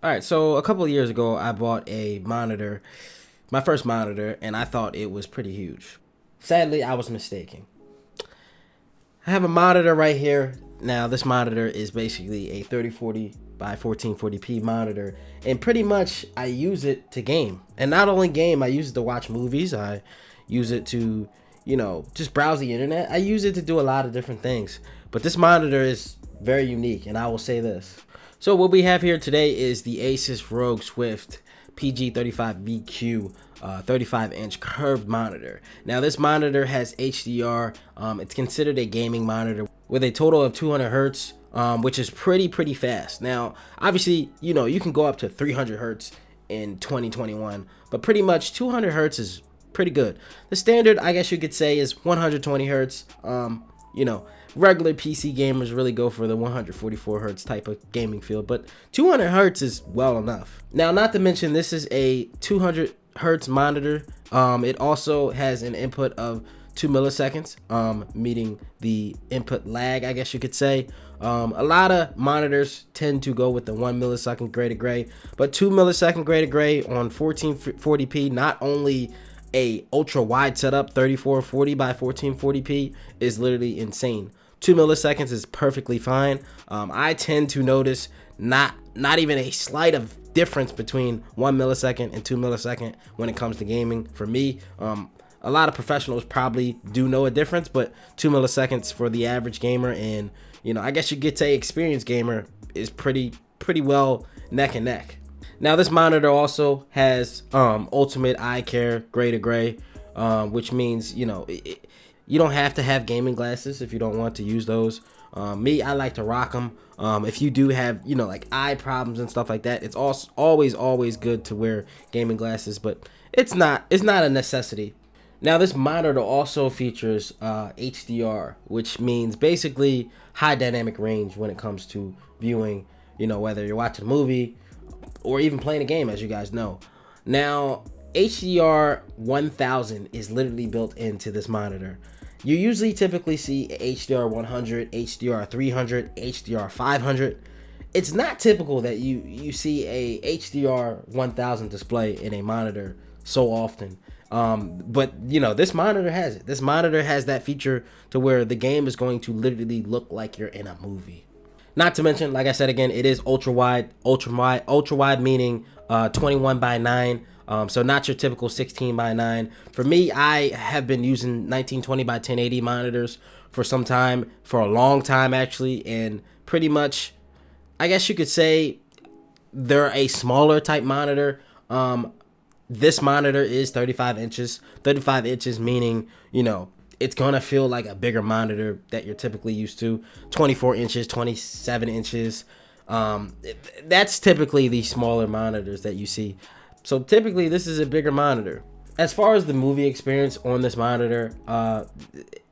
All right, so a couple of years ago, I bought a monitor, my first monitor, and I thought it was pretty huge. Sadly, I was mistaken. I have a monitor right here. Now, this monitor is basically a 3040 by 1440p monitor, and pretty much I use it to game. And not only game, I use it to watch movies. I use it to, just browse the internet. I use it to do a lot of different things. But this monitor is very unique, and I will say this. So what we have here today is the Asus ROG Swift PG35VQ 35-inch curved monitor. Now this monitor has HDR. It's considered a gaming monitor with a total of 200 hertz, which is pretty fast. Now, obviously, you can go up to 300 hertz in 2021, but pretty much 200 hertz is pretty good. The standard, I guess you could say, is 120 hertz. Regular PC gamers really go for the 144 hertz type of gaming feel, but 200 hertz is well enough. Now, not to mention, this is a 200 hertz monitor. It also has an input of 2 milliseconds, meaning the input lag, I guess you could say. A lot of monitors tend to go with the 1 millisecond gray to gray, but 2 millisecond gray to gray on 1440p, not only a ultra wide setup, 3440 by 1440p, is literally insane. 2 milliseconds is perfectly fine. I tend to notice not even a slight of difference between 1 millisecond and 2 millisecond when it comes to gaming. For me, a lot of professionals probably do know a difference, but 2 milliseconds for the average gamer, and I guess you could say experienced gamer, is pretty well neck and neck. Now this monitor also has ultimate eye care gray to gray, which means you don't have to have gaming glasses if you don't want to use those. Me, I like to rock them. If you do have like eye problems and stuff like that, it's also always good to wear gaming glasses, but it's not a necessity. Now this monitor also features HDR, which means basically high dynamic range when it comes to viewing, whether you're watching a movie or even playing a game, as you guys know. Now, HDR 1000 is literally built into this monitor. You usually typically see HDR 100, HDR 300, HDR 500. It's not typical that you see a HDR 1000 display in a monitor so often. But this monitor has it. This monitor has that feature to where the game is going to literally look like you're in a movie. Not to mention, like I said again, it is ultra wide meaning 21 by 9. So not your typical 16 by 9. For me, I have been using 1920 by 1080 monitors for some time, for a long time actually, and pretty much, I guess you could say they're a smaller type monitor. This monitor is 35 inches. 35 inches meaning, it's gonna feel like a bigger monitor that you're typically used to. 24 inches, 27 inches. That's typically the smaller monitors that you see. So typically this is a bigger monitor. As far as the movie experience on this monitor,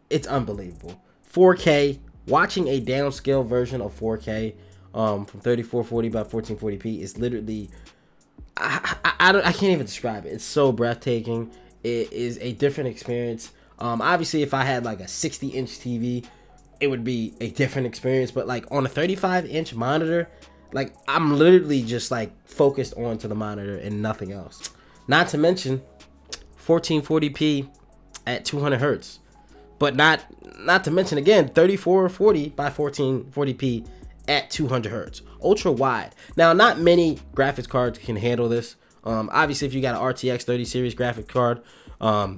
it's unbelievable. 4K, watching a downscale version of 4K from 3440 by 1440p is literally, I can't even describe it. It's so breathtaking. It is a different experience. Obviously, if I had like a 60-inch TV, it would be a different experience. But like on a 35-inch monitor, like I'm literally just like focused onto the monitor and nothing else. Not to mention 1440p at 200 hertz, but not to mention again 3440 by 1440p at 200 hertz, ultra wide. Now, not many graphics cards can handle this. Obviously, if you got an RTX 30 series graphic card,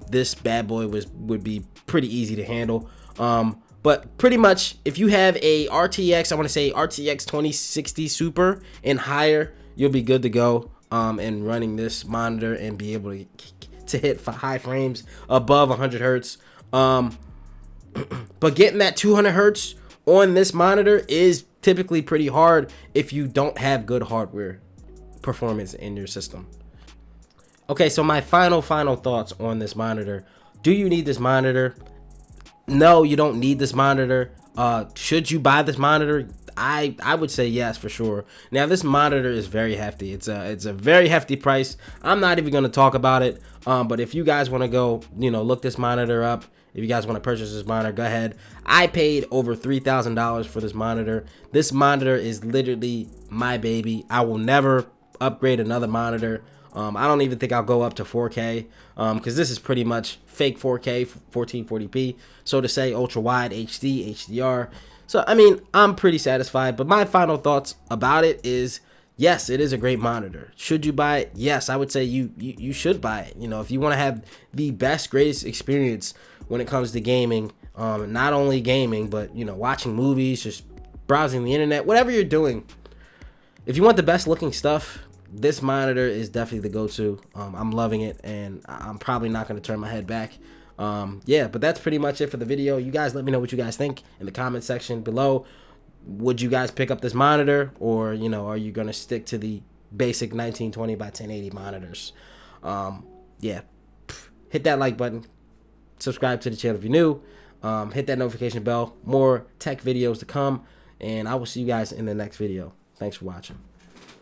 this bad boy would be pretty easy to handle. But pretty much, if you have a RTX, I want to say RTX 2060 Super and higher, you'll be good to go and running this monitor and be able to hit high frames above 100 hertz. But getting that 200 hertz on this monitor is typically pretty hard if you don't have good hardware performance in your system. Okay, so my final thoughts on this monitor. Do you need this monitor? No, you don't need this monitor. Should you buy this monitor? I would say yes, for sure. Now, this monitor is very hefty. It's a very hefty price. I'm not even going to talk about it. But if you guys want to go, look this monitor up, if you guys want to purchase this monitor, go ahead. I paid over $3,000 for this monitor. This monitor is literally my baby. I will never upgrade another monitor. I don't even think I'll go up to 4K because this is pretty much fake 4K, 1440p, so to say, ultra wide HD, HDR. So, I mean, I'm pretty satisfied, but my final thoughts about it is, yes, it is a great monitor. Should you buy it? Yes, I would say you should buy it. You know, if you want to have the best, greatest experience when it comes to gaming, not only gaming, but, you know, watching movies, just browsing the internet, whatever you're doing. If you want the best looking stuff, this monitor is definitely the go-to. I'm loving it, and I'm probably not going to turn my head back. Yeah, but that's pretty much it for the video. You guys let me know what you guys think in the comment section below. Would you guys pick up this monitor, or, you know, are you going to stick to the basic 1920 by 1080 monitors? Yeah, hit that like button. Subscribe to the channel if you're new. Hit that notification bell. More tech videos to come, and I will see you guys in the next video. Thanks for watching.